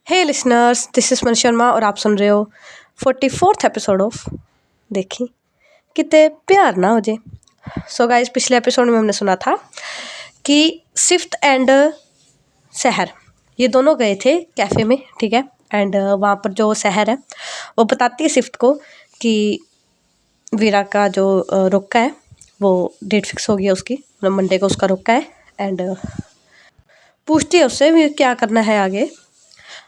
Hey listeners, this is मन शर्मा और आप सुन रहे हो 44th एपिसोड ऑफ देखी कितने प्यार ना हो जे। सो गाइस, पिछले एपिसोड में हमने सुना था कि सिफ्त एंड सहर ये दोनों गए थे कैफ़े में, ठीक है। एंड वहाँ पर जो सहर है वो बताती है सिफ्त को कि वीरा का जो रुका है वो डेट फिक्स हो गया उसकी, मतलब मंडे को उसका रुका है। एंड पूछती है उससे भी क्या करना है आगे।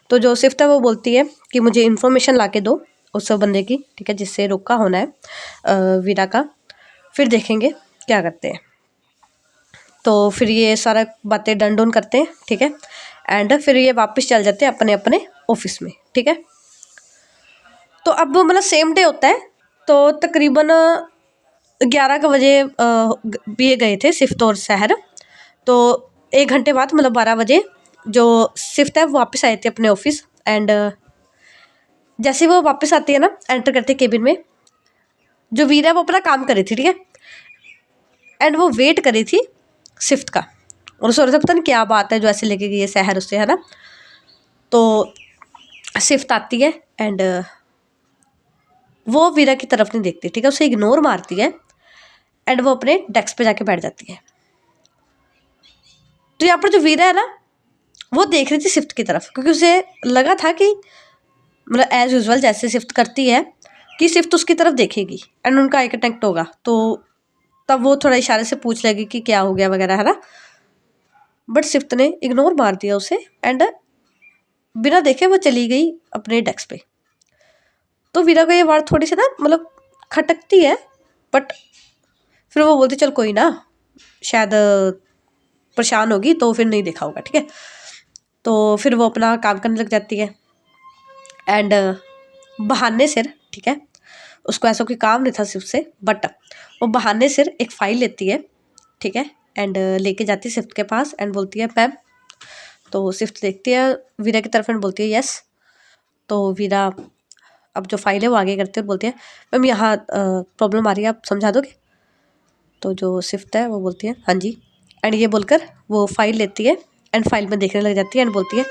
तो जो सिफ्त है वो बोलती है कि मुझे इन्फॉर्मेशन ला के दो उस बंदे की, ठीक है, जिससे रुका होना है वीरा का, फिर देखेंगे क्या करते हैं। तो फिर ये सारा बातें डन डन करते हैं, ठीक है। एंड फिर ये वापस चल जाते हैं अपने अपने ऑफिस में, ठीक है। तो अब मतलब सेम डे होता है, तो तकरीबन 11 बजे ये गए थे सिफ्त और सहर। तो 1 घंटे बाद मतलब 12 बजे जो सिफ्त है वो वापस आए थे अपने ऑफिस। एंड जैसे वो वापस आती है ना, एंटर करती है केबिन में, जो वीरा है वो अपना काम कर रही थी, ठीक है। एंड वो वेट कर रही थी सिफ्त का, और उसे पता नहीं क्या बात है जो ऐसे लेके गई है सहर उससे, है ना। तो सिफ्त आती है एंड वो वीरा की तरफ नहीं देखती, ठीक है, उसे इग्नोर मारती है। एंड वो अपने डेस्क पे जाके बैठ जाती है। तो यहाँ पर जो वीरा है ना, वो देख रही थी सिफ्त की तरफ, क्योंकि उसे लगा था कि मतलब एज यूजल जैसे सिफ्त करती है कि सिफ्त उसकी तरफ देखेगी एंड उनका आई कनेक्ट होगा, तो तब वो थोड़ा इशारे से पूछ लेगी कि क्या हो गया वगैरह, है ना। बट सिफ्त ने इग्नोर मार दिया उसे एंड बिना देखे वो चली गई अपने डेस्क पे। तो वीरा को ये बात थोड़ी सी ना मतलब खटकती है, बट फिर वो बोलती चल कोई ना, शायद परेशान होगी तो फिर नहीं देखा होगा, ठीक है। तो फिर वो अपना काम करने लग जाती है। एंड बहाने सिर, ठीक है, उसको ऐसा कोई काम नहीं था सिर्फ से, बट वो बहाने सिर एक फाइल लेती है, ठीक है। एंड लेके जाती है सिफ्त के पास एंड बोलती है मैम। तो सिफ्त देखती है वीरा की तरफ एंड बोलती है यस। तो वीरा अब जो फाइल है वो आगे करती है और बोलती है मैम यहाँ प्रॉब्लम आ रही है, आप समझा दोगे। तो जो सिफ्त है वो बोलती है हाँ जी। एंड ये बोलकर वो फाइल लेती है एंड फाइल में देखने लग जाती है एंड बोलती है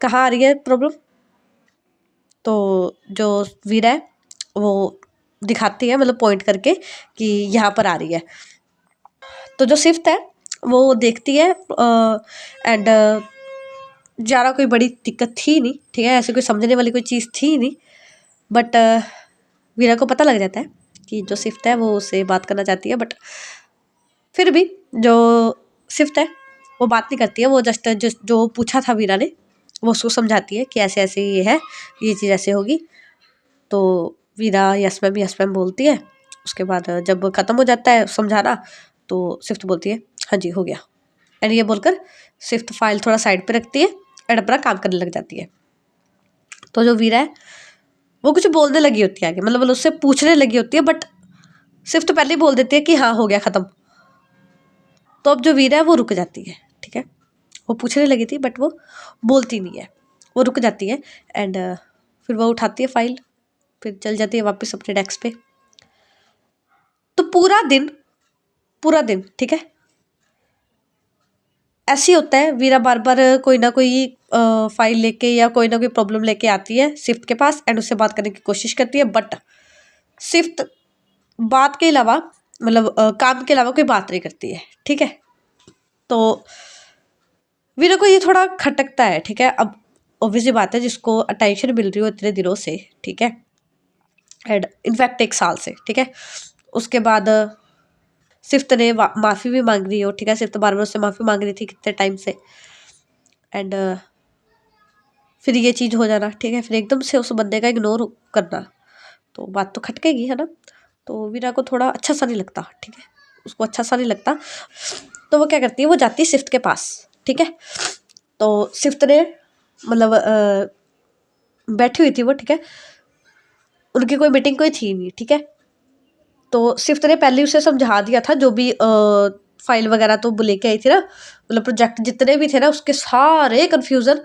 कहाँ आ रही है प्रॉब्लम। तो जो वीरा है वो दिखाती है मतलब पॉइंट करके कि यहाँ पर आ रही है। तो जो सिफ्त है वो देखती है एंड ज़्यादा कोई बड़ी दिक्कत थी नहीं, ठीक है, ऐसे कोई समझने वाली कोई चीज़ थी नहीं। बट वीरा को पता लग जाता है कि जो सिफ्त है वो उससे बात करना चाहती है, बट फिर भी जो सिफ्त है वो बात नहीं करती है। वो जस्ट जो पूछा था वीरा ने वो उसको समझाती है कि ऐसे ऐसे ये है, ये चीज़ ऐसे होगी। तो वीरा यस मैम बोलती है। उसके बाद जब ख़त्म हो जाता है समझाना, तो सिफ्त बोलती है हाँ जी हो गया। एंड ये बोलकर सिफ्त फाइल थोड़ा साइड पे रखती है एंड अपना काम करने लग जाती है। तो जो वीरा है वो कुछ बोलने लगी होती है आगे, मतलब उससे पूछने लगी होती है, बट सिफ्त पहले ही बोल देती है कि हाँ हो गया ख़त्म। तो अब जो वीरा है वो रुक जाती है, ठीक है। वो पूछने लगी थी बट वो बोलती नहीं है, वो रुक जाती है। एंड फिर वो उठाती है फाइल, फिर चल जाती है वापस अपने डेस्क पे। तो पूरा दिन ठीक है ऐसे ही होता है। वीरा बार बार कोई ना कोई फाइल लेके या कोई ना कोई प्रॉब्लम लेके आती है सिफ्त के पास एंड उससे बात करने की कोशिश करती है, बट सिफ्त बात के अलावा मतलब काम के अलावा कोई बात नहीं करती है, ठीक है। तो वीरा को ये थोड़ा खटकता है, ठीक है। अब ऑब्वियसली बात है, जिसको अटेंशन मिल रही हो इतने दिनों से, ठीक है, एंड इनफैक्ट 1 साल से, ठीक है, उसके बाद सिफ्त ने माफ़ी भी मांग रही हो, ठीक है। सिफ्त बार बार उससे माफ़ी मांग रही थी कितने टाइम से। एंड फिर ये चीज़ हो जाना, ठीक है, फिर एकदम से उस बंदे का इग्नोर करना, तो बात तो खटकेगी, है ना। तो वीरा को थोड़ा अच्छा सा नहीं लगता, ठीक है, उसको अच्छा सा नहीं लगता। तो वो क्या करती है, वो जाती है सिफ्त के पास, ठीक है। तो सिफ्त ने मतलब बैठी हुई थी वो, ठीक है, उनकी कोई मीटिंग कोई थी नहीं, ठीक है। तो सिफ्त ने पहले उसे समझा दिया था जो भी फाइल वगैरह तो वो लेके आई थी ना, मतलब प्रोजेक्ट जितने भी थे ना उसके सारे कन्फ्यूज़न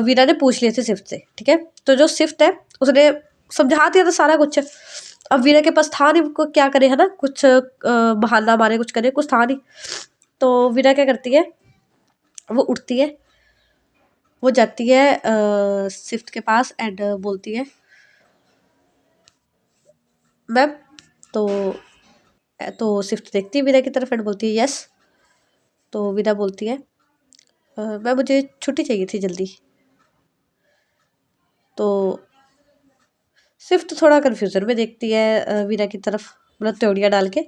वीरा ने पूछ लिए थे सिफ्त से, ठीक है। तो जो सिफ्त है उसने समझा दिया था सारा कुछ। अब वीरा के पास था नहीं, वो क्या करे, है ना, कुछ बहाना मारे कुछ करे, कुछ था नहीं। तो वीरा क्या करती है, वो उठती है, वो जाती है सिफ्ट के पास एंड बोलती है मैम। तो सिफ्ट देखती है वीरा की तरफ एंड बोलती है यस। तो वीरा बोलती है मैम मुझे छुट्टी चाहिए थी जल्दी। तो सिफ्ट थोड़ा कन्फ्यूज़न में देखती है वीरा की तरफ, मतलब त्योड़ियाँ डाल के।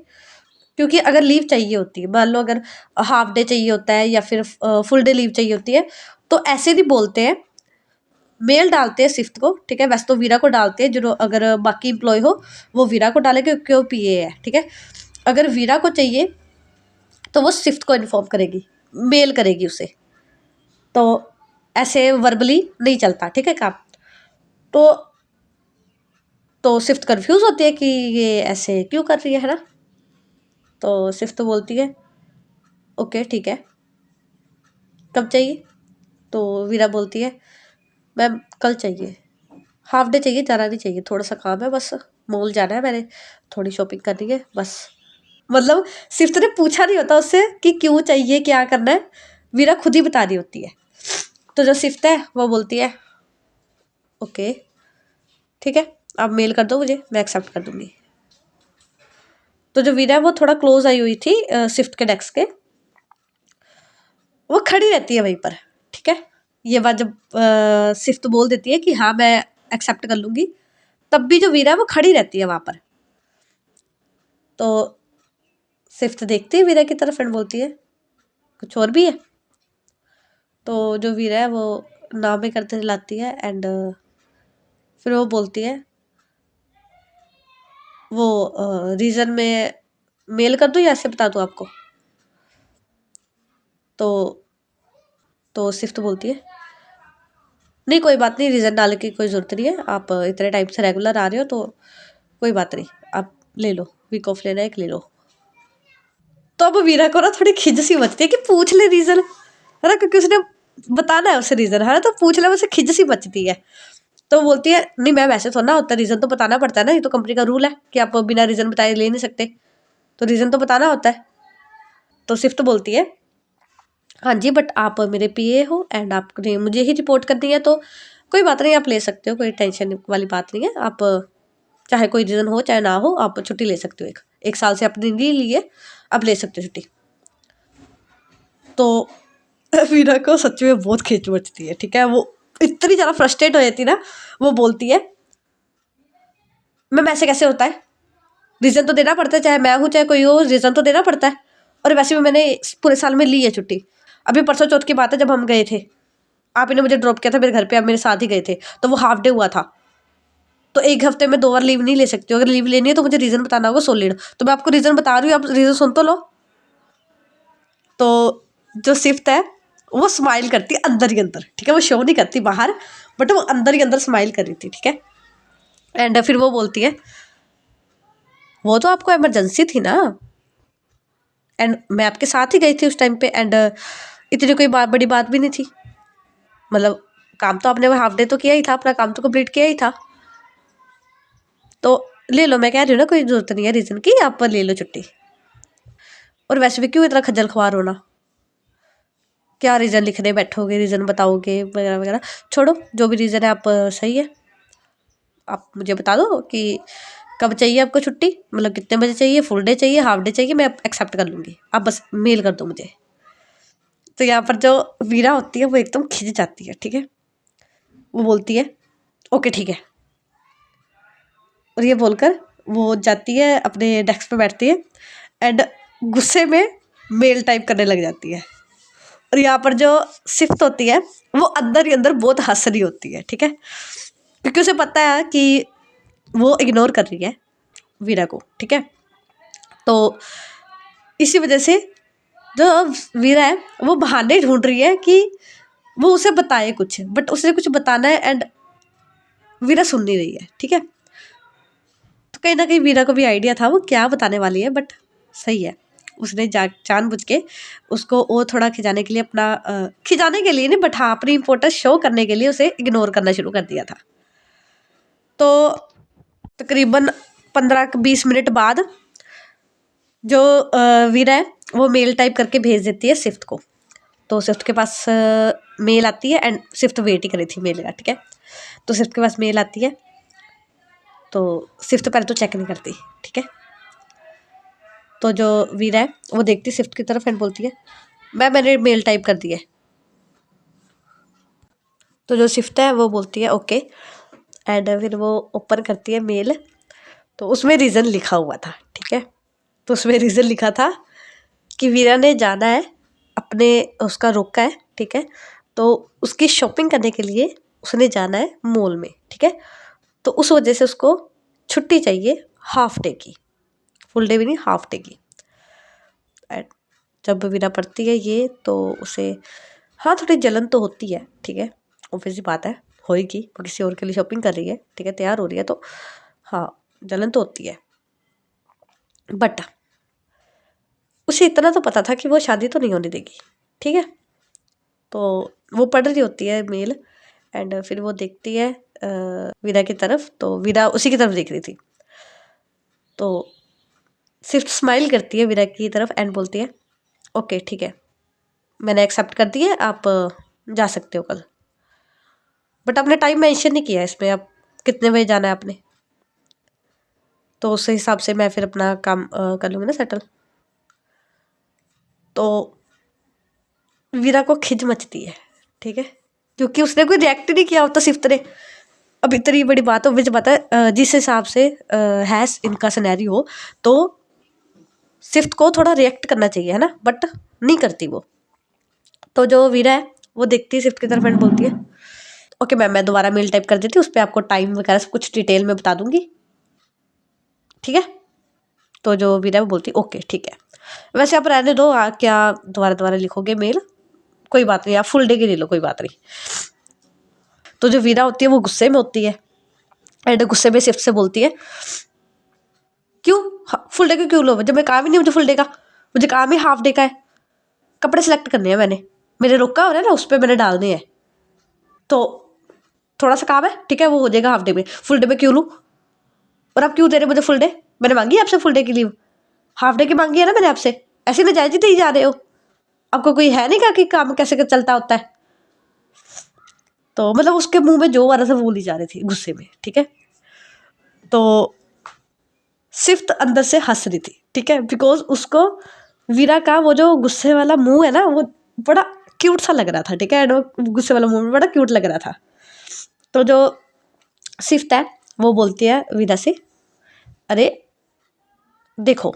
क्योंकि अगर लीव चाहिए होती है, मान लो अगर हाफ डे चाहिए होता है या फिर फुल डे लीव चाहिए होती है, तो ऐसे नहीं बोलते हैं, मेल डालते हैं सिफ्ट को, ठीक है। वैसे तो वीरा को डालते हैं, जो अगर बाकी इम्प्लॉय हो वो वीरा को डालेंगे क्योंकि वो पीए है, ठीक है। अगर वीरा को चाहिए तो वो सिफ्ट को इन्फॉर्म करेगी, मेल करेगी उसे। तो ऐसे वर्बली नहीं चलता, ठीक है काम। तो सिफ्ट कंफ्यूज होती है कि ये ऐसे क्यों कर रही है ना। तो सिफ्ट तो बोलती है ओके ठीक है, कब चाहिए। तो वीरा बोलती है मैम कल चाहिए, हाफ डे चाहिए, ज़्यादा नहीं चाहिए, थोड़ा सा काम है बस, मॉल जाना है मैंने, थोड़ी शॉपिंग करनी है बस। मतलब सिर्फ ने पूछा नहीं होता उससे कि क्यों चाहिए क्या करना है, वीरा खुद ही बता रही होती है। तो जो सिफ्ट है वो बोलती है ओके ठीक है, आप मेल कर दो मुझे, मैं एक्सेप्ट कर दूंगी। तो जो वीरा है वो थोड़ा क्लोज आई हुई थी सिफ्ट के डेस्क के, वो खड़ी रहती है वहीं पर, ठीक है। ये बात जब सिफ्ट बोल देती है कि हाँ मैं एक्सेप्ट कर लूंगी, तब भी जो वीरा है वो खड़ी रहती है वहां पर। तो सिफ्ट देखती है वीरा की तरफ एंड बोलती है कुछ और भी है। तो जो वीरा है वो नाम में करते लाती है एंड फिर वो बोलती है वो रीज़न में मेल कर दूँ या ऐसे बता दूँ आपको। तो सिफ्ट बोलती है नहीं कोई बात नहीं, रीज़न डालने की कोई ज़रूरत नहीं है, आप इतने टाइम से रेगुलर आ रहे हो तो कोई बात नहीं, आप ले लो, वीक ऑफ लेना है एक ले लो। तो अब वीरा को ना थोड़ी खिज सी मचती है कि पूछ ले रीज़न, है ना, क्योंकि उसने बताना है उसे रीज़न, है ना, तो पूछ ले, उसे खिज सी मचती है। तो बोलती है नहीं मैम ऐसे थोड़ा ना होता, रीज़न तो बताना पड़ता है ना, ये तो कंपनी का रूल है कि आप बिना रीज़न बताए ले नहीं सकते, तो रीज़न तो बताना होता है। तो सिफ्ट बोलती है हाँ जी बट आप मेरे पीए हो एंड आपने मुझे ही रिपोर्ट करनी है, तो कोई बात नहीं आप ले सकते हो, कोई टेंशन वाली बात नहीं है। आप चाहे कोई रीज़न हो चाहे ना हो, आप छुट्टी ले सकते हो, एक साल से आपने नहीं ली है, आप ले सकते हो छुट्टी। तो वीरा को सच में बहुत खींच मचती है, ठीक है। वो इतनी ज़्यादा फ्रस्ट्रेट हो जाती है ना, वो बोलती है मैम ऐसे कैसे होता है, रीज़न तो देना पड़ता है, चाहे मैं हूँ चाहे कोई हो, रीज़न तो देना पड़ता है। और वैसे भी मैंने पूरे साल में ली है छुट्टी, अभी परसों चौथ की बात है जब हम गए थे, आप इन्हें मुझे ड्रॉप किया था मेरे घर पे, आप मेरे साथ ही गए थे, तो वो हाफ डे हुआ था। तो एक हफ्ते में 2 बार लीव नहीं ले सकती हो, अगर लीव लेनी है तो मुझे रीज़न बताना होगा सॉलिड। तो मैं आपको रीज़न बता रही हूँ, आप रीज़न सुन तो लो। तो जो सिफ्ट है वो स्माइल करती है अंदर ही अंदर, ठीक है, वो शो नहीं करती बाहर, बट वो अंदर ही अंदर स्माइल कर रही थी, ठीक है। एंड फिर वो बोलती है वो तो आपको इमरजेंसी थी ना, एंड मैं आपके साथ ही गई थी उस टाइम पे, एंड इतनी कोई बड़ी बात भी नहीं थी, मतलब काम तो आपने हाफ डे तो किया ही था, अपना काम तो कंप्लीट किया ही था, तो ले लो, मैं कह रही हूँ ना कोई ज़रूरत नहीं है रीज़न की, आप ले लो छुट्टी। और वैसे भी क्यों इतना खज्जल ख्वार होना, क्या रीज़न लिखने बैठोगे, रीज़न बताओगे वगैरह वगैरह, छोड़ो जो भी रीज़न है आप सही है, आप मुझे बता दो कि कब चाहिए आपको छुट्टी, मतलब कितने बजे चाहिए, फुल डे चाहिए हाफ डे चाहिए, मैं एक्सेप्ट कर लूँगी, आप बस मेल कर दो मुझे। तो यहाँ पर जो वीरा होती है वो एकदम खिंच जाती है, ठीक है। वो बोलती है ओके ठीक है, और ये बोलकर वो जाती है अपने डेस्क पे बैठती है एंड गुस्से में मेल टाइप करने लग जाती है। और यहाँ पर जो सिफ्ट होती है वो अंदर ही अंदर बहुत हंस रही होती है, ठीक है, क्योंकि उसे पता है कि वो इग्नोर कर रही है वीरा को, ठीक है। तो इसी वजह से जो वीरा है वो बहाने ढूंढ रही है कि वो उसे बताए कुछ, बट उसे कुछ बताना है एंड वीरा सुन नहीं रही है, ठीक है। तो कहीं ना कहीं वीरा को भी आइडिया था वो क्या बताने वाली है, बट सही है, उसने जानबूझ के उसको वो थोड़ा खिंचाने के लिए अपना खिंचाने के लिए नहीं बट हाँ अपनी इम्पोर्टेंस शो करने के लिए उसे इग्नोर करना शुरू कर दिया था। तो तकरीबन 15-20 मिनट बाद जो वीरा है वो मेल टाइप करके भेज देती है सिफ्ट को तो सिफ्ट के पास मेल आती है एंड सिफ्ट वेट ही करी थी मेल का, ठीक है। तो सिफ्ट के पास मेल आती है, तो सिफ्ट पहले तो चेक नहीं करती, ठीक है। तो जो वीरा है वो देखती सिफ्ट की तरफ एंड बोलती है मैंने मेल टाइप कर दिया है। तो जो सिफ्ट है वो बोलती है ओके, एंड फिर वो ओपन करती है मेल, तो उसमें रीज़न लिखा हुआ था, ठीक है। तो उसमें रीज़न लिखा था कि वीरा ने जाना है अपने, उसका रोका है, ठीक है। तो उसकी शॉपिंग करने के लिए उसने जाना है मॉल में, ठीक है। तो उस वजह से उसको छुट्टी चाहिए हाफ डे की, फुल डे भी नहीं, हाफ डे की। एंड जब वीरा पढ़ती है ये तो उसे हाँ थोड़ी जलन तो होती है, ठीक है, ऑब्वियसली बात है, होएगी, वो किसी और के लिए शॉपिंग कर रही है, ठीक है, तैयार हो रही है, तो हाँ जलन तो होती है। बट उसे इतना तो पता था कि वो शादी तो नहीं होने देगी, ठीक है। तो वो पढ़ रही होती है मेल, एंड फिर वो देखती है वीरा की तरफ, तो वीरा उसी की तरफ देख रही थी। तो सिर्फ स्माइल करती है वीरा की तरफ एंड बोलती है ओके ठीक है, मैंने एक्सेप्ट कर दिया है, आप जा सकते हो कल। बट आपने टाइम मेंशन नहीं किया है इसमें, आप कितने बजे जाना है आपने, तो उस हिसाब से मैं फिर अपना काम कर लूँगी ना सेटल। तो वीरा को खिज मचती है, ठीक है, क्योंकि उसने कोई रिएक्ट नहीं किया होता सिफ्त ने। अब इतनी बड़ी बात हो, मुझे पता है जिस हिसाब से है इनका सिनेरियो, तो सिफ्त को थोड़ा रिएक्ट करना चाहिए, है ना, बट नहीं करती वो। तो जो वीरा है वो देखती है सिफ्त की तरफ एंड बोलती है ओके मैम, मैं दोबारा मेल टाइप कर देती हूँ, उस पर आपको टाइम वगैरह सब कुछ डिटेल में बता दूंगी, ठीक है। तो जो वीरा है वो बोलती ओके ठीक है, वैसे आप रहने दो, क्या दोबारा दोबारा लिखोगे मेल, कोई बात नहीं, आप फुल डे की ले लो, कोई बात नहीं। तो जो वीरा होती है वो गुस्से में होती है, एंड गुस्से में सिफ्ट से बोलती है क्यों फुल डे का क्यों लो, जब मैं काम ही नहीं मुझे फुल डे का, मुझे काम ही हाफ डे का है, कपड़े सेलेक्ट करने हैं मैंने, मेरे रोका हो रहा है ना उस पर मैंने डालने हैं, तो थोड़ा सा काम है, ठीक है, वो हो जाएगा हाफ डे में, फुल डे में क्यों लूँ, और आप क्यों दे रहे मुझे फुल डे, मैंने मांगी है आपसे फुल डे की लीव, हाफ डे की मांगी है ना मैंने आपसे, ऐसे नाजायज ही दे ही जा रहे हो, आपको कोई है नहीं का कि काम कैसे चलता होता है। तो मतलब उसके मुंह में जो आ रहा था वो बोली जा रही थी गुस्से में, ठीक है। तो सिर्फ अंदर से हंस रही थी, ठीक है, बिकॉज उसको वीरा का वो जो गुस्से वाला मुंह है ना वो बड़ा क्यूट सा लग रहा था, ठीक है, एंड वो गुस्से वाला मुंह बड़ा क्यूट लग रहा था। तो जो सिफ्त है वो बोलती है वीरा से अरे देखो,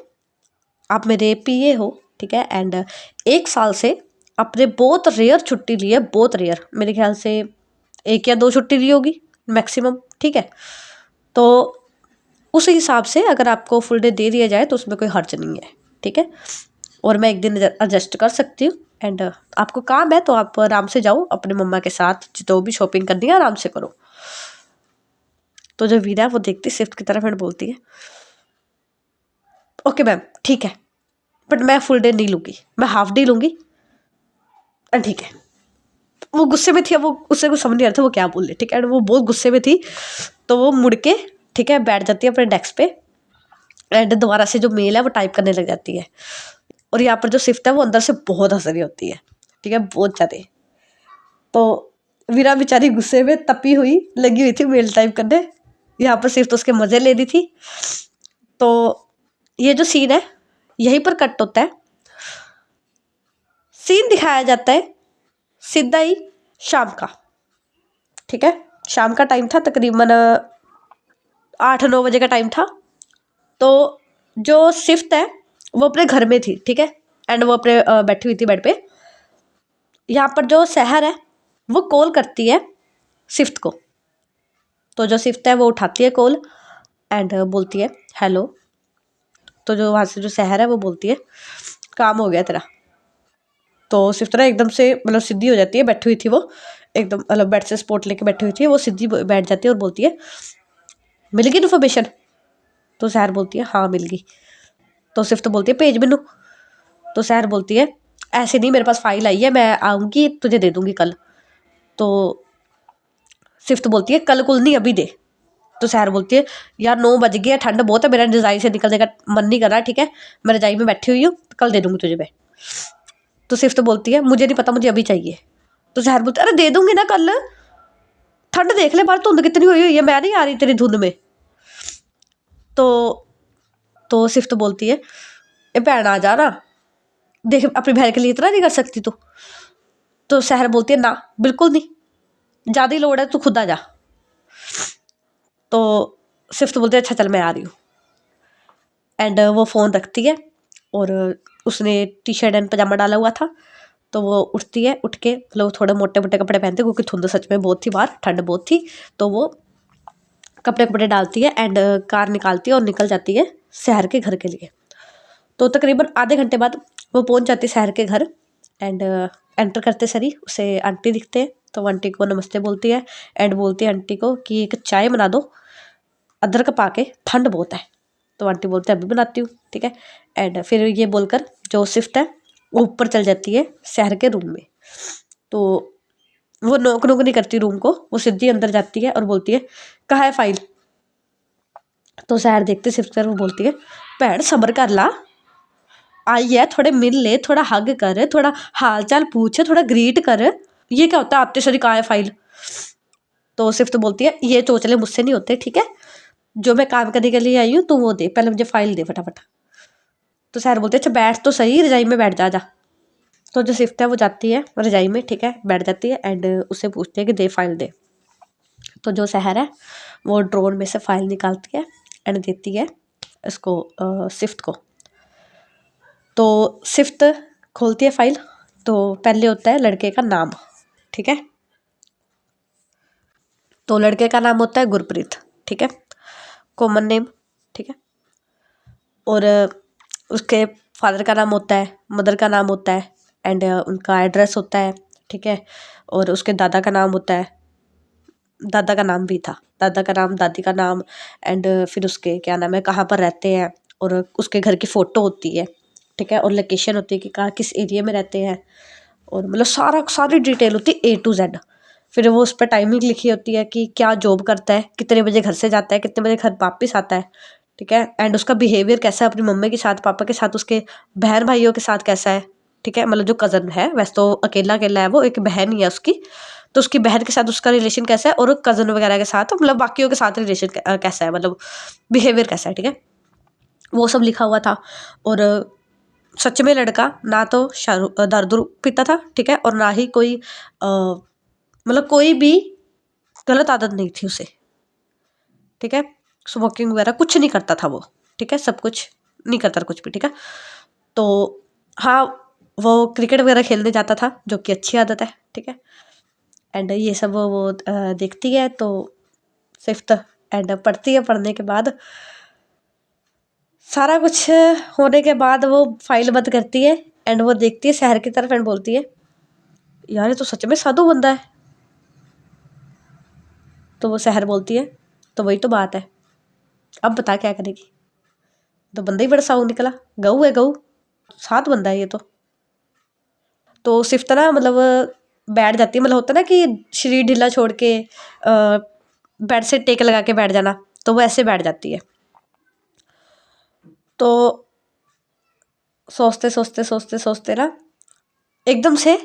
आप मेरे पीए हो, ठीक है, एंड 1 साल से अपने बहुत रेयर छुट्टी ली है, बहुत रेयर, मेरे ख्याल से 1 या 2 छुट्टी ली होगी मैक्सिमम, ठीक है। तो उस हिसाब से अगर आपको फुल डे दे दिया जाए तो उसमें कोई हर्ज नहीं है, ठीक है, और मैं एक दिन एडजस्ट कर सकती हूँ, एंड आपको काम है तो आप आराम से जाओ अपने मम्मा के साथ, जो भी शॉपिंग करनी है आराम से करो। तो जो वीरा वो देखती सिफ्ट की तरफ एंड बोलती है ओके मैम ठीक है, बट मैं फुल डे नहीं लूँगी, मैं हाफ डे लूँगी, ठीक है। वो गुस्से में थी, अब वो उससे कुछ समझ नहीं आ रहा था वो क्या बोल रही, ठीक है, वो बहुत गुस्से में थी, तो वो मुड़ के ठीक है बैठ जाती है अपने डेस्क पे, एंड दोबारा से जो मेल है वो टाइप करने लग जाती है। और यहाँ पर जो सिफ्ट है वो अंदर से बहुत हंस रही होती है, ठीक है, बहुत ज़्यादा। तो वीरा बेचारी गुस्से में तपी हुई लगी हुई थी मेल टाइप करने, यहाँ पर सिर्फ तो उसके मज़े ले रही थी। तो ये जो सीन है यहीं पर कट होता है, सीन दिखाया जाता है सीधा ही शाम का, ठीक है, शाम का टाइम था, तकरीबन 8-9 बजे का टाइम था। तो जो सिफ्ट है वो अपने घर में थी, ठीक है, एंड वो अपने बैठी हुई थी बेड पे। यहाँ पर जो सहर है वो कॉल करती है सिफ्ट को, तो जो सिफ्ट है वो उठाती है कॉल एंड बोलती है हेलो। तो जो वहाँ से जो सहर है वो बोलती है काम हो गया तेरा। तो सिफ्ट ना एकदम से मतलब सीधी हो जाती है, बैठी हुई थी वो एकदम मतलब बेड से सपोर्ट लेके बैठी हुई थी, वो सीधी बैठ जाती है और बोलती है मिल गई इन्फॉर्मेशन। तो सहर बोलती है हाँ मिल गई। तो सिफ्ट बोलती है भेज मैनू। तो सहर बोलती है ऐसे नहीं, मेरे पास फाइल आई है, मैं आऊँगी तुझे दे दूँगी कल। तो सिफ्ट बोलती है कल कुल नहीं अभी दे। तो सहर बोलती है यार 9 बज गए, ठंड बहुत है, मेरा रजाई से निकलने का मन नहीं कर रहा, ठीक है, मैं रजाई में बैठी हुई हूँ, कल दे दूँगी तुझे मैं। तो सिफ्त बोलती है मुझे नहीं पता, मुझे अभी चाहिए। तो सहर बोलती है अरे दे दूंगी ना कल, ठंड देख ले बाहर धुंध कितनी हुई है, मैं नहीं आ रही तेरी धुंध में। तो सिफ्त बोलती है ए भैन आ जा ना, देख अपनी बहन के लिए इतना नहीं कर सकती तू। तो सहर बोलती है ना बिल्कुल नहीं, ज़्यादा ही लोड़ है, तू खुद आ जा। तो सिफ्त बोलती है अच्छा चल मैं आ रही हूँ। एंड वो फ़ोन रखती है और उसने टी शर्ट एंड पजामा डाला हुआ था, तो वो उठती है, उठ के मतलब थोड़े मोटे मोटे कपड़े पहनते क्योंकि धुंध सच में बहुत थी बाहर, ठंड बहुत थी। तो वो कपड़े कपड़े डालती है एंड कार निकालती है और निकल जाती है शहर के घर के लिए। तो तकरीबन आधे घंटे बाद वो पहुंच जाती है शहर के घर। एंड एंटर करते सरी उसे आंटी दिखते हैं, तो वो आंटी को नमस्ते बोलती है एंड बोलती है आंटी को कि एक चाय बना दो अदरक पा के, ठंड बहुत है। तो आंटी बोलते हैं अभी बनाती हूँ, ठीक है। एंड फिर ये बोलकर जो सिफ्ट है वो ऊपर चल जाती है शहर के रूम में। तो वो नोक नोक नहीं करती रूम को, वो सीधी अंदर जाती है और बोलती है कहाँ है फाइल। तो शहर देखते सिफ्ट कर वो बोलती है भैन सबर कर ला, आई है थोड़े मिल ले, थोड़ा हग कर, थोड़ा हाल चाल पूछ, थोड़ा ग्रीट कर, ये क्या होता है आपते सरी कहाँ है फाइल। तो सिफ्ट बोलती है ये चोचले मुझसे नहीं होते, ठीक है, जो मैं काम करने के लिए आई हूँ तो वो दे, पहले मुझे फाइल दे फटाफट। तो सैर बोलते अच्छा बैठ तो सही, रजाई में बैठ जा। तो जो सिफ्ट है वो जाती है रजाई में, ठीक है, बैठ जाती है एंड उससे पूछती है कि दे फाइल दे। तो जो सहर है वो ड्रोन में से फाइल निकालती है एंड देती है इसको सिफ्ट को। तो सिफ्ट खोलती है फाइल, तो पहले होता है लड़के का नाम, ठीक है। तो लड़के का नाम होता है गुरप्रीत, ठीक है, कॉमन नेम, ठीक है। और उसके फादर का नाम होता है, मदर का नाम होता है एंड उनका एड्रेस होता है, ठीक है। और उसके दादा का नाम होता है, दादा का नाम भी था, दादा का नाम, दादी का नाम एंड फिर उसके क्या नाम है, कहाँ पर रहते हैं, और उसके घर की फ़ोटो होती है, ठीक है, और लोकेशन होती है कि कहाँ किस एरिया में रहते हैं, और मतलब सारी डिटेल होती है A to Z। फिर वो उस पर टाइमिंग लिखी होती है कि क्या जॉब करता है, कितने बजे घर से जाता है, कितने बजे घर वापस आता है, ठीक है। एंड उसका बिहेवियर कैसा है अपनी मम्मी के साथ, पापा के साथ, उसके बहन भाइयों के साथ कैसा है, ठीक है, मतलब जो कज़न है, वैसे तो अकेला अकेला है वो, एक बहन ही है उसकी, तो उसकी बहन के साथ उसका रिलेशन कैसा है, और कज़न वगैरह के साथ मतलब बाकियों के साथ रिलेशन कैसा है, मतलब बिहेवियर कैसा है, ठीक है, वो सब लिखा हुआ था। और सच में लड़का ना तो दारू पीता था, ठीक है, और ना ही कोई मतलब कोई भी गलत आदत नहीं थी उसे, ठीक है, स्मोकिंग वगैरह कुछ नहीं करता था वो, ठीक है, सब कुछ नहीं करता था कुछ भी, ठीक है। तो हाँ, वो क्रिकेट वगैरह खेलने जाता था जो कि अच्छी आदत है, ठीक है। एंड ये सब वो देखती है तो फिफ्थ एंड पढ़ती है, पढ़ने के बाद सारा कुछ होने के बाद वो फाइल बंद करती है एंड वो देखती है शहर की तरफ एंड बोलती है यार ये तो सच में साधु बंदा है। तो वो शहर बोलती है तो वही तो बात है, अब बता क्या करेगी, तो बंदा ही बड़ा साऊ निकला, गऊ है गऊ, सात बंदा है ये तो सिर्फ ना मतलब बैठ जाती है, मतलब होता है ना कि शरीर ढीला छोड़ के बेड से टेक लगा के बैठ जाना, तो वो ऐसे बैठ जाती है। तो सोचते सोचते सोचते सोचते ना एकदम से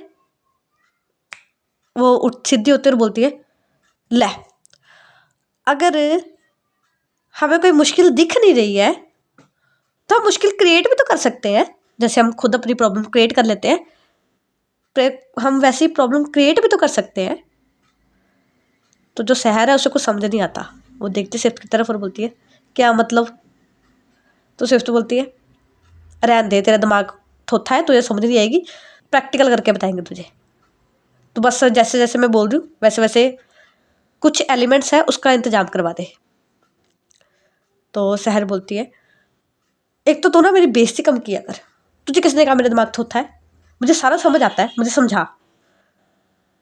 वो उठ सीधी होती है और बोलती है ले, अगर हमें कोई मुश्किल दिख नहीं रही है तो हम मुश्किल क्रिएट भी तो कर सकते हैं, जैसे हम खुद अपनी प्रॉब्लम क्रिएट कर लेते हैं, हम वैसी प्रॉब्लम क्रिएट भी तो कर सकते हैं। तो जो शहर है उसे कुछ समझ नहीं आता, वो देखती सिफ्ट की तरफ और बोलती है क्या मतलब। तो सिफ्ट बोलती है रहने दे, तेरा दिमाग थोथा है, तुझे समझ नहीं आएगी, प्रैक्टिकल करके बताएंगे तुझे, तो बस जैसे जैसे मैं बोल रही हूँ वैसे वैसे कुछ एलिमेंट्स है उसका इंतजाम करवा दे। तो शहर बोलती है एक तो तू ना मेरी बेइज्जती कम किया कर, तुझे किसने कहा मेरा दिमाग थोथा है, मुझे सारा समझ आता है, मुझे समझा।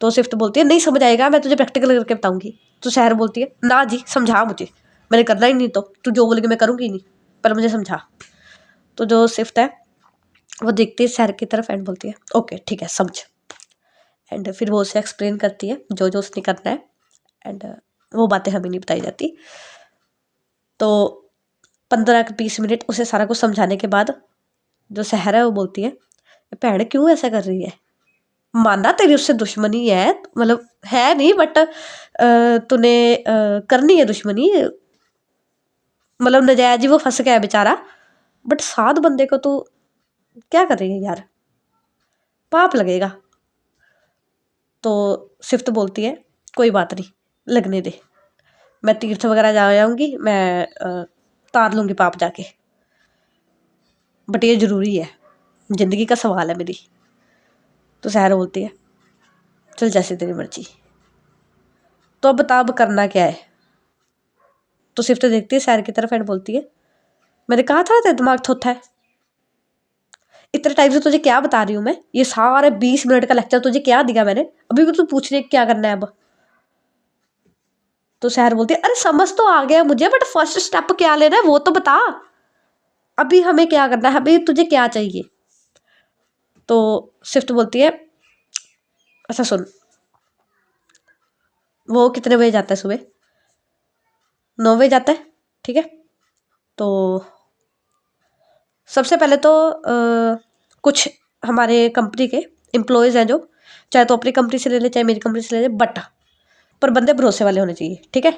तो सिफ्ट बोलती है नहीं समझ आएगा, मैं तुझे प्रैक्टिकल करके बताऊंगी। तो शहर बोलती है ना जी समझा मुझे, मैंने करना ही नहीं, तो तू जो बोलेगी मैं करूँगी नहीं, पर मुझे समझा। तो जो सिफ्ट है वो देखती है शहर की तरफ एंड बोलती है ओके ठीक है समझ। एंड फिर वो उसे एक्सप्लेन करती है जो जो उसने करना है एंड वो बातें हमें नहीं बताई जाती। तो 15 के 20 मिनट उसे सारा कुछ समझाने के बाद जो शहर है वो बोलती है भैन क्यों ऐसा कर रही है, माना तेरी उससे दुश्मनी है, मतलब है नहीं बट तूने करनी है दुश्मनी, मतलब नजायज ही वो फंस गया है बेचारा, बट 7 बंदे को तू क्या कर रही है यार, पाप लगेगा। तो सिफ्त बोलती है कोई बात नहीं, लगने दे, मैं तीर्थ वगैरह जा आऊंगी, मैं तार लूंगी पाप जाके, बट ये जरूरी है, जिंदगी का सवाल है मेरी। तो सहर बोलती है चल जैसे तेरी मर्जी, तो अब बता अब करना क्या है। तो सिफ्त देखती है सहर की तरफ एंड बोलती है मैंने कहा था तेरा दिमाग थोथा है, इतने टाइम से तुझे क्या बता रही हूँ मैं, ये सारे 20 मिनट का लेक्चर तुझे क्या दिया मैंने, अभी भी तू पूछ रही है क्या करना है अब। तो सहर बोलती है अरे समझ तो आ गया मुझे, बट फर्स्ट स्टेप क्या लेना है वो तो बता, अभी हमें क्या करना है, अभी तुझे क्या चाहिए। तो सिफ्ट बोलती है अच्छा सुन, वो कितने बजे जाता है सुबह, 9 बजे जाता है, ठीक है। तो सबसे पहले तो कुछ हमारे कंपनी के एम्प्लॉयज़ हैं जो, चाहे तो अपनी कंपनी से ले ले चाहे मेरी कंपनी से ले ले, बट पर बंदे भरोसे वाले होने चाहिए, ठीक है।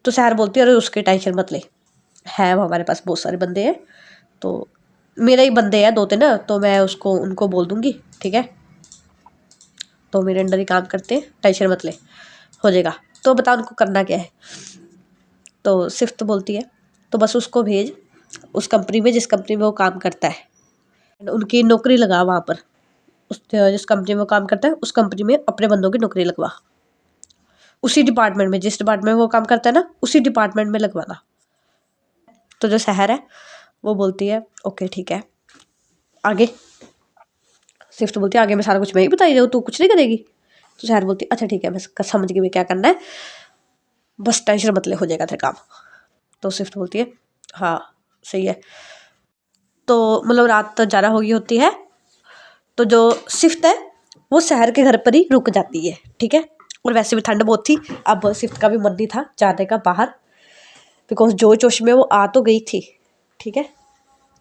तो सहर बोलती है अरे उसकी टेंशन मत ले, है वो हमारे पास बहुत सारे बंदे हैं, तो मेरे ही बंदे हैं 2-3, तो मैं उसको उनको बोल दूंगी, ठीक है, तो मेरे अंडर ही काम करते हैं, टेंशन मत ले, हो जाएगा। तो बता उनको करना क्या है। तो सिफ्त बोलती है तो बस उसको भेज उस कंपनी में जिस कंपनी में वो काम करता है, उनकी नौकरी लगा वहाँ पर, उस जिस कंपनी में वो काम करता है उस कंपनी में अपने बंदों की नौकरी लगवा, उसी डिपार्टमेंट में जिस डिपार्टमेंट में वो काम करता है ना उसी डिपार्टमेंट में लगवाना। तो जो शहर है वो बोलती है ओके ठीक है, आगे। स्विफ्ट बोलती है आगे मैं सारा कुछ मैं ही बताई जाऊँ, तू कुछ नहीं करेगी। तो शहर बोलती है अच्छा ठीक है मैं समझ गई मैं क्या करना है, बस टेंशन मत ले हो जाएगा तेरा काम। तो स्विफ्ट बोलती है हाँ सही है। तो मतलब रात ज़्यादा हो गई होती है, तो जो सिफ्ट है वो शहर के घर पर ही रुक जाती है, ठीक है। और वैसे भी ठंड बहुत थी, अब सिफ्ट का भी मन नहीं था जाने का बाहर, बिकॉज जो जोश में वो आ तो गई थी, ठीक है,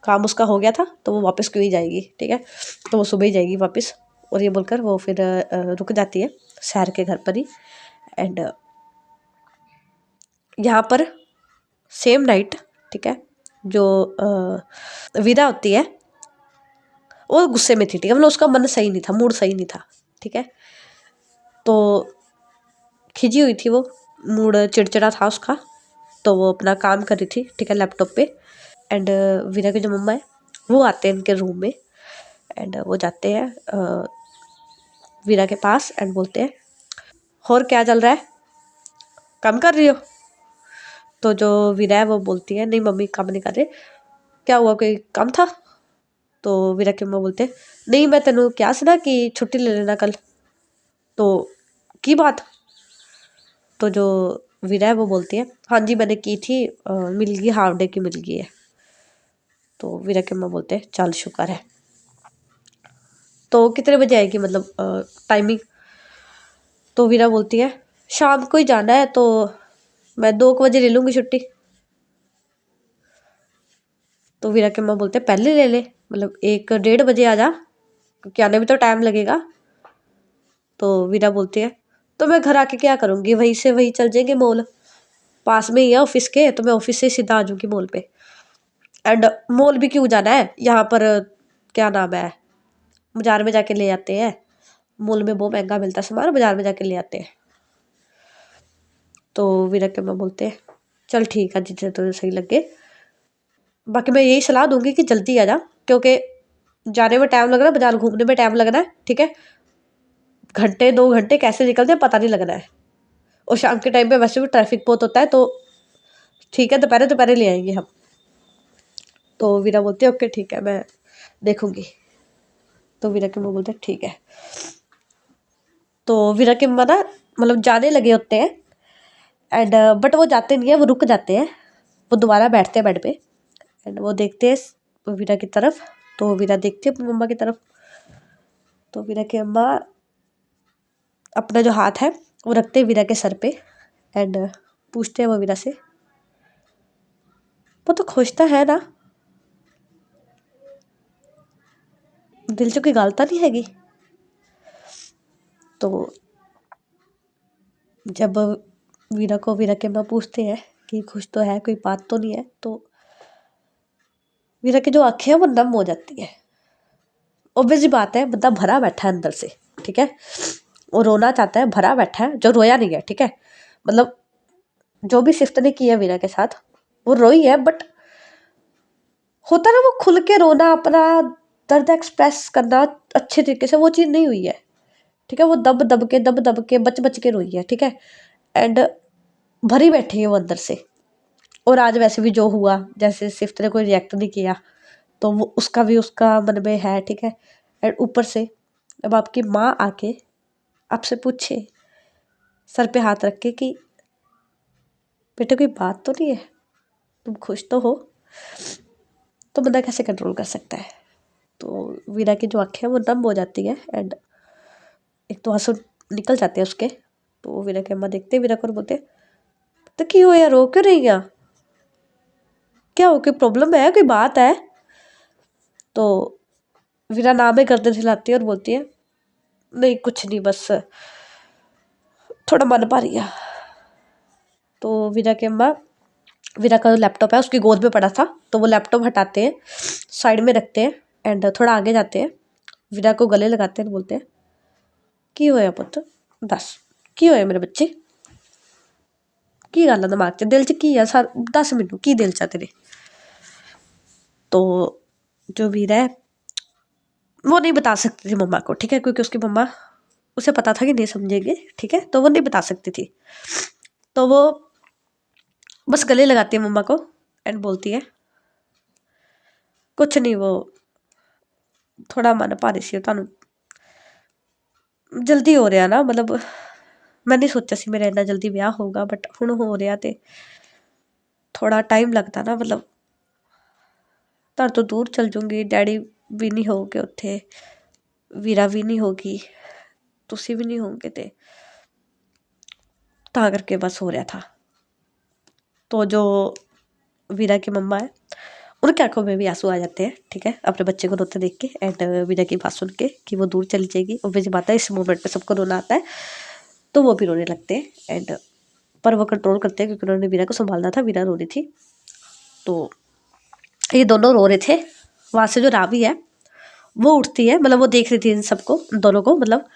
काम उसका हो गया था तो वो वापस क्यों ही जाएगी, ठीक है, तो वो सुबह ही जाएगी वापस। और ये बोलकर वो फिर रुक जाती है शहर के घर पर ही। एंड यहाँ पर सेम नाइट, ठीक है, जो विदा होती है वो गुस्से में थी, ठीक है, मतलब उसका मन सही नहीं था, मूड सही नहीं था, ठीक है, तो खिंची हुई थी वो, मूड चिड़चिड़ा था उसका, तो वो अपना काम कर रही थी, ठीक है, लैपटॉप पे। एंड वीरा के जो मम्मा है वो आते हैं इनके रूम में, एंड वो जाते हैं वीरा के पास एंड बोलते हैं और क्या चल रहा है, काम कर रही हो। तो जो वीरा है वो बोलती है नहीं मम्मी काम नहीं कर रहे, क्या हुआ कोई काम था। तो वीरा की मम्मा बोलते हैं नहीं मैं तेनों क्या सुना कि छुट्टी ले लेना कल, तो की बात। तो जो वीरा है वो बोलती है हाँ जी मैंने की थी, मिल गई, हाफ डे की मिल गई है। तो वीरा के मम्मा बोलते हैं चल शुक्र है। तो कितने बजे आएगी मतलब टाइमिंग। तो वीरा बोलती है शाम को ही जाना है, तो मैं 2 बजे ले लूँगी छुट्टी। तो वीरा के माँ बोलते हैं पहले ले ले, मतलब 1-1:30 बजे आ जा, क्योंकि आने में तो टाइम लगेगा। तो वीरा बोलती है तो मैं घर आके क्या करूँगी, वहीं से वहीं चल जाएंगे मॉल, पास में ही है ऑफिस के, तो मैं ऑफिस से सीधा आ जाऊँगी मॉल पे। एंड मॉल भी क्यों जाना है, यहाँ पर क्या नाम है, बाजार में जाके ले आते हैं, मॉल में बहुत महंगा मिलता है सामान, बाजार में जाके ले आते हैं। तो वीरा के माँ बोलते हैं चल ठीक है जितने तुझे सही लगे, बाकी मैं यही सलाह दूंगी कि जल्दी आ जा, क्योंकि जाने में टाइम लग रहा है, बाजार घूमने में टाइम लगना है, ठीक है, घंटे 2 घंटे कैसे निकलते हैं पता नहीं लगना है। और शाम के टाइम पे वैसे भी ट्रैफिक बहुत होता है, तो ठीक है दोपहर दोपहर ले आएंगे हम। तो वीरा बोलते हैं ओके ठीक है मैं देखूंगी। तो वीरा के मम्मा बोलते हैं ठीक है। तो वीरा के मम्मा ना मतलब जाने लगे होते हैं, एंड बट वो जाते नहीं है, वो रुक जाते हैं, वो दोबारा बैठते हैं बेड पे। एंड वो देखते हैं वीरा की तरफ, तो वीरा देखती है अपनी मम्मा की तरफ। तो वीरा की अम्मा अपना जो हाथ है वो रखते हैं वीरा के सर पे, एंड पूछते हैं वो वीरा से वो तो खुश तो है ना। दिल च कोई गल तो नहीं हैगी। तो जब वीरा को वीरा के माँ पूछते हैं कि खुश तो है, कोई बात तो नहीं है, तो वीरा की जो आंखें हैं वो नम हो जाती है। ऑब्वियस सी बात है, बंदा भरा बैठा है अंदर से, ठीक है, वो रोना चाहता है, भरा बैठा है, जो रोया नहीं है, ठीक है, मतलब जो भी सिफ्त ने किया वीरा के साथ वो रोई है, बट होता ना वो खुल के रोना, अपना दर्द एक्सप्रेस करना अच्छे तरीके से, वो चीज़ नहीं हुई है, ठीक है, वो दब दब के बच बच के रोई है, ठीक है, एंड भरी बैठी है वो अंदर से। और आज वैसे भी जो हुआ, जैसे सिफ्त ने कोई रिएक्ट नहीं किया, तो वो उसका भी उसका मन में है, ठीक है, एंड ऊपर से अब आपकी माँ आके आपसे पूछे सर पे हाथ रख के कि बेटे कोई बात तो नहीं है, तुम खुश तो हो, तो बंदा कैसे कंट्रोल कर सकता है। तो वीरा की जो आँखें हैं वो नम हो जाती है, एंड एक तो आंसू निकल जाते हैं उसके। तो वीरा की अम्मा देखते वीरा को और बोलते, तो क्यों यार, रो क्यों रही है, क्या हो, कोई प्रॉब्लम है, कोई बात है। तो वीरा नाम में गर्दन हिलाती है और बोलती है, नहीं कुछ नहीं, बस थोड़ा मन भारी है। तो वीरा की अम्मा, वीरा का जो लैपटॉप है उसकी गोद में पड़ा था, तो वो लैपटॉप हटाते हैं, साइड में रखते हैं, एंड थोड़ा आगे जाते हैं, वीरा को गले लगाते हैं, बोलते हैं, की होया पुत्त, दस की होया मेरे बच्चे, की गल है दिमाग च, दिल च की है, सर दस मैनू की दिल च तेरे। तो जो वीरा है वो नहीं बता सकती थी मम्मा को, ठीक है, क्योंकि उसकी मम्मा, उसे पता था कि नहीं समझेंगे, ठीक है, तो वो नहीं बता सकती थी। तो वो बस गले लगाती है मम्मा को, एंड बोलती है, कुछ नहीं, वो थोड़ा मन भारी सी, तुहानू जल्दी हो रहा ना, मतलब मैं नहीं सोचा सी मेरा इन्ना जल्दी ब्याह होगा, बट हुण हो रहा, तो थोड़ा टाइम लगता ना, मतलब तुहाडे तो दूर चल जूंगी, डैडी भी नहीं होगे उत्थे, वीरा भी नहीं होगी, तुसी भी नहीं होगे, तो ता करके बस हो रहा था। तो जो वीरा की मम्मा है उनकी आंखों में भी आंसू आ जाते हैं, ठीक है, अपने बच्चे को रोते देख के, एंड वीरा की बात सुन के कि वो दूर चली जाएगी, ऑब्वियस बात है, इस मोमेंट पे सबको रोना आता है, तो वो भी रोने लगते हैं, एंड पर वो कंट्रोल करते हैं क्योंकि उन्होंने वीरा को संभालना था, वीरा रो रही थी। तो ये दोनों रो रहे थे, वहाँ से जो रावी है वो उठती है, मतलब वो देख रही थी इन सबको, दोनों को, मतलब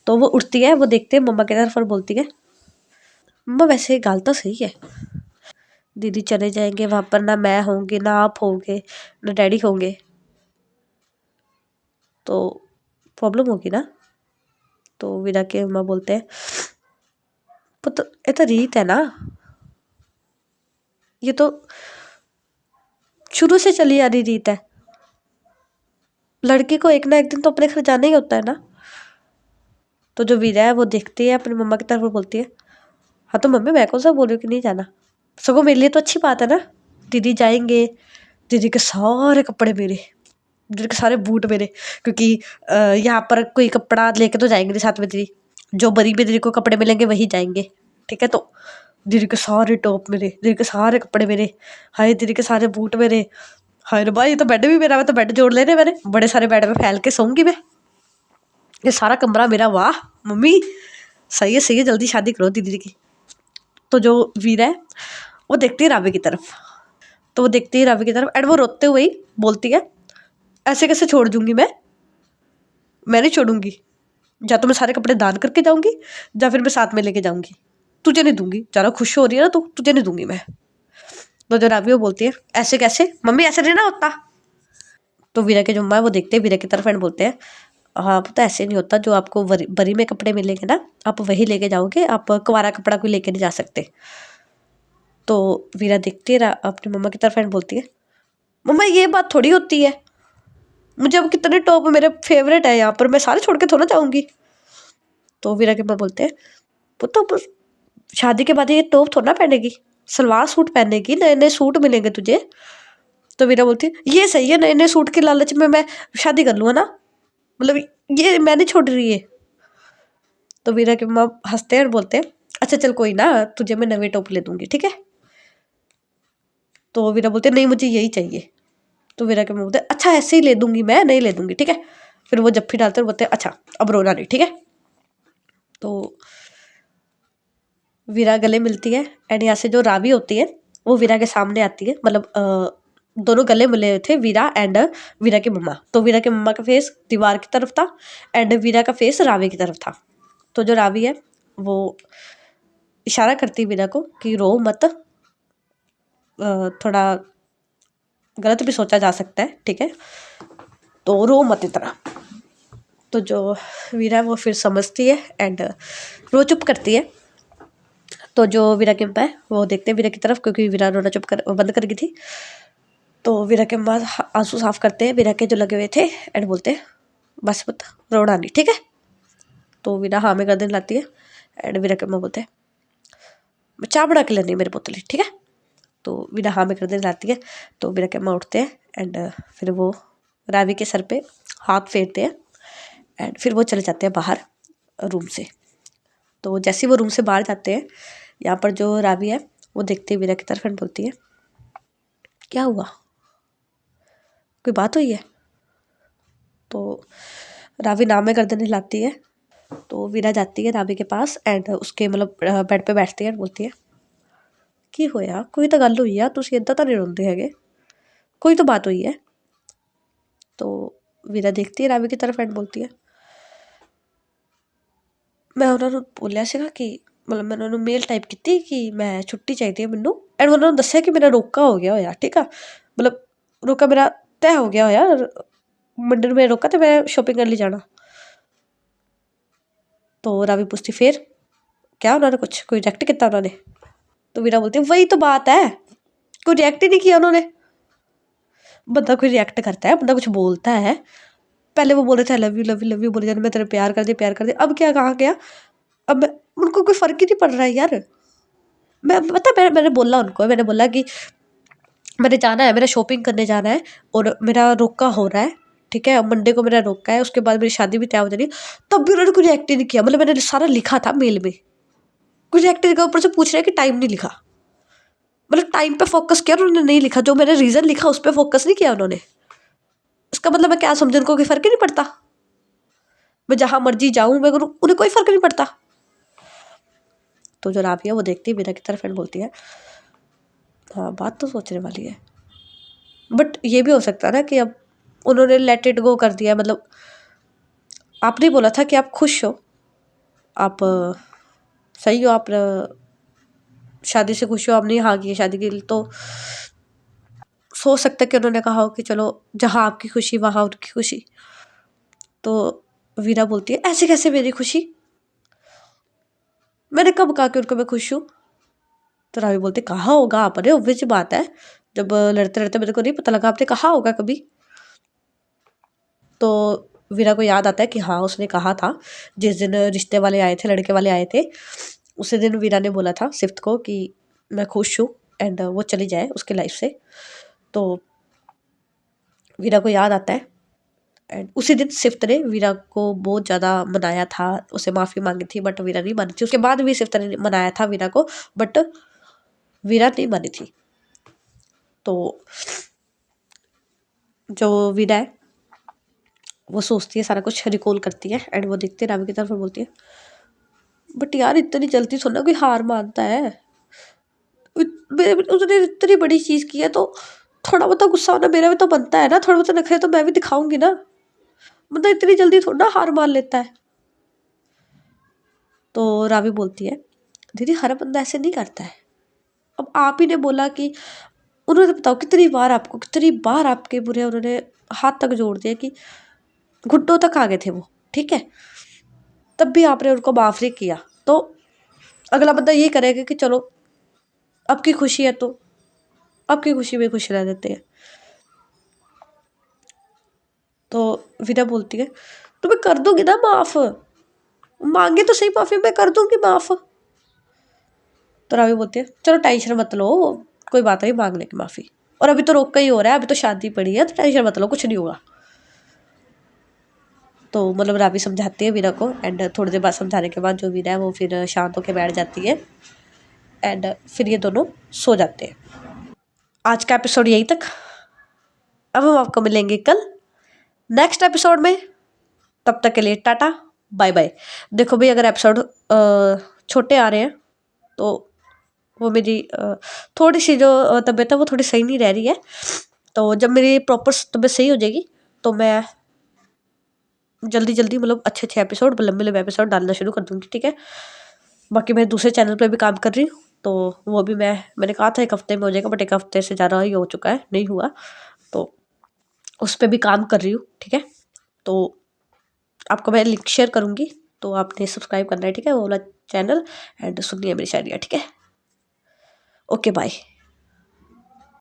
तो वो उठती है, वो देखते हैं मम्मा की तरफ और बोलती है, मम्मा वैसे गल तो सही है, दीदी चले जाएंगे वहाँ पर, ना मैं होंगी, ना आप होंगे, ना डैडी होंगे, तो प्रॉब्लम होगी ना। तो वीरा के मम्मा बोलते हैं, पुत्र ये तो रीत है ना, ये तो शुरू से चली आ रही रीत है, लड़की को एक ना एक दिन तो अपने घर जाना ही होता है ना। तो जो वीरा है वो देखती है अपनी मम्मा की तरफ और बोलती है, हाँ तो मम्मी मैं कौन सा बोल रही हूँ कि नहीं जाना, सगों मेरे लिए तो अच्छी बात है ना, दीदी जाएंगे, दीदी के सारे कपड़े मेरे, दीदी के सारे बूट मेरे, क्योंकि यहाँ पर कोई कपड़ा लेके तो जाएंगे नहीं साथ में दीदी, जो बरी में दीदी को कपड़े मिलेंगे वही जाएंगे, ठीक है। तो दीदी के सारे टॉप मेरे, दीदी के सारे कपड़े मेरे, हाय दीदी के सारे बूट मेरे, हाय रे भाई ये तो बेड भी मेरा, मैं तो बेड जोड़ लेने मैंने, बड़े सारे बेड में फैल के सोऊंगी मैं, ये सारा कमरा मेरा, वाह मम्मी सही है, जल्दी शादी करो दीदी की। तो जो वीरा है वो देखती है रावी की तरफ, तो वो देखती है रावी की तरफ, एंड वो रोते हुए ही बोलती है, ऐसे कैसे छोड़ दूंगी मैं नहीं छोड़ूंगी, या तो मैं सारे कपड़े दान करके जाऊंगी, या फिर मैं साथ में लेके जाऊंगी, तुझे नहीं दूंगी, ज़्यादा खुश हो रही है ना तू, तुझे नहीं दूंगी मैं। तो जो रावी वो बोलती है, ऐसे कैसे मम्मी, ऐसे नहीं ना होता। तो वीरा के जो अम्मा है वो देखते हैं वीरा की तरफ एंड बोलते हैं, हाँ पता ऐसे नहीं होता, जो आपको बरी में कपड़े मिलेंगे ना आप वही लेके जाओगे, आप कुंवारा कपड़ा कोई लेके नहीं जा सकते। तो वीरा देखती है अपनी मम्मा की तरफ एंड बोलती है, मम्मा ये बात थोड़ी होती है, मुझे अब कितने टॉप मेरे फेवरेट है यहाँ पर, मैं सारे छोड़ के थोड़ा जाऊंगी। तो वीरा के माँ बोलते हैं, पुत्र अब शादी के बाद ये टॉप थोड़ा ना पहनेगी, सलवार सूट पहनेगी, नए नए सूट मिलेंगे तुझे। तो वीरा बोलती है, ये सही है, नए नए सूट के लालच में मैं शादी कर लूँ, है ना, मतलब ये मैं नहीं छोड़ रही है। तो वीरा के माँ हंसते हैं और बोलते हैं, अच्छा चल कोई ना, तुझे मैं नवे टॉप ले दूंगी, ठीक है। तो वीरा बोलते हैं, नहीं मुझे यही चाहिए। तो वीरा के माँ बोलते हैं, अच्छा ऐसे ही ले दूंगी, मैं नहीं ले दूंगी, ठीक है। फिर वो जप्फी डालते हैं और बोलते हैं अच्छा अब रोना नहीं, ठीक है। तो वीरा गले मिलती है एंड यहाँ से जो रावी होती है वो वीरा के सामने आती है, मतलब दोनों गले मिले थे, वीरा एंड वीरा की मम्मा। तो वीरा की मम्मा का फेस दीवार की तरफ था एंड वीरा का फेस रावी की तरफ था। तो जो रावी है वो इशारा करती है वीरा को कि रो मत, थोड़ा गलत भी सोचा जा सकता है, ठीक है, तो रो मत इतना। तो जो वीरा है वो फिर समझती है एंड रो चुप करती है। तो जो वीरा की अम्मा है वो देखते हैं वीरा की तरफ, क्योंकि वीरा रोना चुप कर बंद कर गई थी। तो वीरा के अम्मा आंसू साफ करते हैं वीरा के जो लगे हुए थे एंड बोलते हैं बस मत रोना नहीं, ठीक है। तो वीरा हाँ में कर देने लाती है एंड वीरा के अम्मा बोलते हैं मैं चाय बना के लेनी है मेरे बोतल, ठीक है। तो वीरा हाँ में कर देने लाती है। तो वीरा के अम्मा उठते हैं एंड फिर वो रावी के सर पे हाथ फेरते हैं एंड फिर वो चले जाते हैं बाहर रूम से। तो जैसे ही वो रूम से बाहर जाते हैं, यहाँ पर जो रावी है वो देखती है वीरा की तरफ एंड बोलती है क्या हुआ, कोई बात हुई है। तो रावी नाम में गर्दन हिलाती है। तो वीरा जाती है रावी के पास एंड उसके मतलब बेड पे बैठती है एंड बोलती है की होया, कोई तो गल हुई है, तुसी इदां तो नहीं रोंदे हैगे, कोई तो बात हुई है। तो वीरा देखती है रावी की तरफ एंड बोलती है मैं उन्होंने बोलिया सीगा कि मतलब मैं उन्होंने मेल टाइप की कि मैं छुट्टी चाहिए मैनू एंड उन्होंने दसिया कि मेरा रोका हो गया होया, ठीक है, मतलब रोका मेरा तय हो गया होया, मंडे में रोका तो मैं शॉपिंग करने जाना। तो रावी पूछती फिर क्या उन्होंने कुछ कोई रिएक्ट किया उन्होंने। तो वीरा बोलती वही तो बात है, कोई रिएक्ट ही नहीं किया उन्होंने। बंदा कोई रिएक्ट करता है, बंदा कुछ बोलता है, पहले वो बोल रहे थे love you love you love you बोले जाने मैं तेरे प्यार कर दे प्यार कर दे, अब क्या कहाँ गया, अब उनको कोई फर्क ही नहीं पड़ रहा है यार। मैं पता मैंने बोला उनको, मैंने बोला कि मैंने जाना है, मेरा शॉपिंग करने जाना है और मेरा रोका हो रहा है, ठीक है, मंडे को मेरा रोका है, उसके बाद मेरी शादी भी तय हो जानी, तब भी उन्होंने कोई रिएक्ट नहीं किया। मतलब मैंने सारा लिखा था मेल में, कुछ रिएक्ट नहीं किया, ऊपर से पूछ रहे हैं कि टाइम नहीं लिखा। मतलब टाइम पे फोकस किया उन्होंने, नहीं लिखा, जो मैंने रीजन लिखा उस पर फोकस नहीं किया उन्होंने। इसका मतलब मैं क्या समझू, उनको कोई फर्क ही नहीं पड़ता, मैं जहां मर्जी जाऊं मैं करूं उन्हें कोई फर्क नहीं पड़ता। तो जो राबिया वो देखती है वीरा की तरफ एंड बोलती है हाँ बात तो सोचने वाली है, बट ये भी हो सकता है ना कि अब उन्होंने लेट इट गो कर दिया, मतलब आपने बोला था कि आप खुश हो, आप सही हो, आप शादी से खुश हो, आपने हाँ की शादी के लिए, तो सोच सकता है कि उन्होंने कहा हो कि चलो जहाँ आपकी खुशी वहाँ उनकी खुशी। तो वीरा बोलती है ऐसे कैसे मेरी खुशी, मैंने कब कहा कि उनको मैं खुश हूँ। तो रावी बोलते कहा होगा आपने, ऑब्वियस बात है, जब लड़ते लड़ते मेरे को नहीं पता लगा, आपने कहा होगा कभी। तो वीरा को याद आता है कि हाँ उसने कहा था, जिस दिन रिश्ते वाले आए थे, लड़के वाले आए थे, उसी दिन वीरा ने बोला था सिफ्त को कि मैं खुश हूँ एंड वो चली जाए उसके लाइफ से। तो वीरा को याद आता है एंड उसी दिन सिफ्त ने वीरा को बहुत ज़्यादा मनाया था, उसे माफ़ी मांगी थी बट वीरा नहीं मानी थी। उसके बाद भी सिफ्त ने मनाया था वीरा को बट वीरा नहीं मानी थी। तो जो वीरा है वो सोचती है, सारा कुछ रिकॉल करती है एंड वो देखती है रावी की तरफ और बोलती है बट यार इतनी जल्दी थोड़ा ना कोई हार मानता है, उसने इतनी बड़ी चीज़ की है तो थोड़ा बहुत गुस्सा होना मेरा भी तो बनता है ना, थोड़ा बहुत नखरे तो मैं भी दिखाऊंगी ना, मतलब इतनी जल्दी थोड़ा ना हार मान लेता है। तो रावी बोलती है दीदी हर बंदा ऐसे नहीं करता है, अब आप ही ने बोला कि उन्होंने बताओ कितनी बार आपको, कितनी बार आपके बुरे उन्होंने हाथ तक जोड़ दिया कि घुटनों तक आ गए थे वो, ठीक है, तब भी आपने उनको माफ नहीं किया। तो अगला बंदा ये करेगा कि चलो आपकी खुशी है तो आपकी खुशी में खुश रह देते हैं। तो वीरा बोलती है तो मैं कर दूंगी ना माफ, मांगे तो सही माफी, मैं कर दूंगी माफ। तो रावी बोलती है चलो टेंशन मत लो, कोई बात नहीं मांग लेगी माफी, और अभी तो रोका ही हो रहा है, अभी तो शादी पड़ी है, तो टेंशन मत लो कुछ नहीं होगा। तो मतलब रावी समझाती है वीरा को एंड थोड़ी देर बाद समझाने के बाद जो वीरा है वो फिर शांत होकर बैठ जाती है एंड फिर ये दोनों सो जाते हैं। आज का एपिसोड यहीं तक, अब हम आपको मिलेंगे कल नेक्स्ट एपिसोड में। तब तक के लिए टाटा बाय बाय। देखो भाई अगर एपिसोड छोटे आ रहे हैं तो वो मेरी थोड़ी सी जो तबीयत है वो थोड़ी सही नहीं रह रही है, तो जब मेरी प्रॉपर तबीयत सही हो जाएगी तो मैं जल्दी जल्दी मतलब अच्छे अच्छे एपिसोड, लंबे लंबे एपिसोड डालना शुरू कर दूँगी, ठीक है। बाकी मैं दूसरे चैनल पे भी काम कर रही हूँ, तो वो भी मैंने कहा था 1 हफ्ते में हो जाएगा, बट 1 हफ्ते से ज़्यादा ही हो चुका है, नहीं हुआ। तो उस पे भी काम कर रही हूँ, ठीक है। तो आपको मैं लिंक शेयर करूँगी, तो आपने सब्सक्राइब करना है, ठीक है, वो वाला चैनल, एंड सुनिए मेरी शायरियाँ, ठीक है। Okay bye.